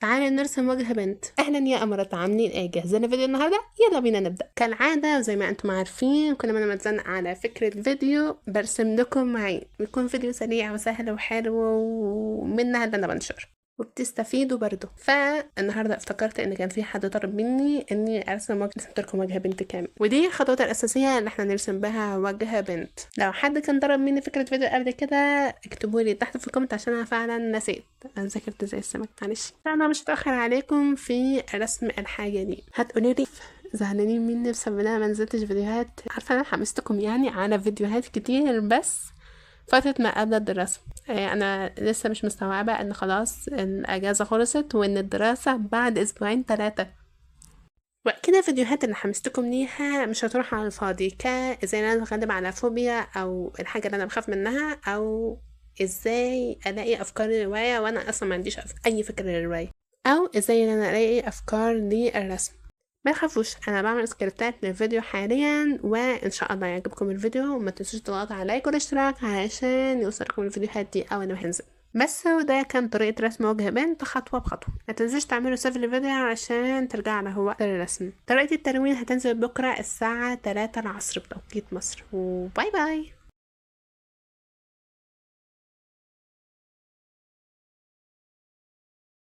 تعالى نرسم وجه بنت. اهلا يا امارات، عاملين ايه؟ جاهزين فيديو النهارده؟ يلا بينا نبدا. كالعاده زي ما انتم عارفين كل ما انا متزنق على فكره فيديو برسم لكم معي، بيكون فيديو سريع وسهل وحلو ومنها اللي انا بنشر وبتستفيدوا برضو. فالنهارده افتكرت ان كان في حد طلب مني اني ارسم رسمت لكم وجه بنت كامل، ودي الخطوات الاساسيه اللي احنا نرسم بها وجه بنت. لو حد كان طلب مني فكره فيديو قبل كده اكتبوا لي تحت في الكومنت عشان انا فعلا نسيت. انا ذاكرت زي السمك، معلش. انا مش هتاخر عليكم في رسم الحاجه دي. هتقولي لي زعلانين مني بسبب ان انا ما نزلتش فيديوهات. عارفه انا حمستكم يعني على فيديوهات كتير، بس فترة ما قبل الدراسة أنا لسه مش مستوعبة إن خلاص الأجازة خلصت وإن الدراسة بعد أسبوعين 3. وكده الفيديوهات اللي حمستكم ليها مش هتروح على الفاضي، ازاي انا اتغلب على فوبيا او الحاجة اللي انا بخاف منها، او ازاي الاقي افكار للرواية وانا اصلا ما عنديش اي فكرة للرواية، او ازاي انا الاقي افكار للرسم. ما تخافوش، انا بعمل سكريبتات للفيديو حاليا وان شاء الله يعجبكم الفيديو. وما تنسوش تضغطوا على لايك والاشتراك علشان يوصلكم الفيديوهات دي اول ما هنزل. بس وده كان طريقة رسم وجه بنت خطوة بخطوة. ما تنسوش تعملوا سيف للفيديو علشان ترجع له وقت الرسم. طريقة التلوين هتنزل بكرة الساعة 3 العصر بتوقيت مصر. وباي باي.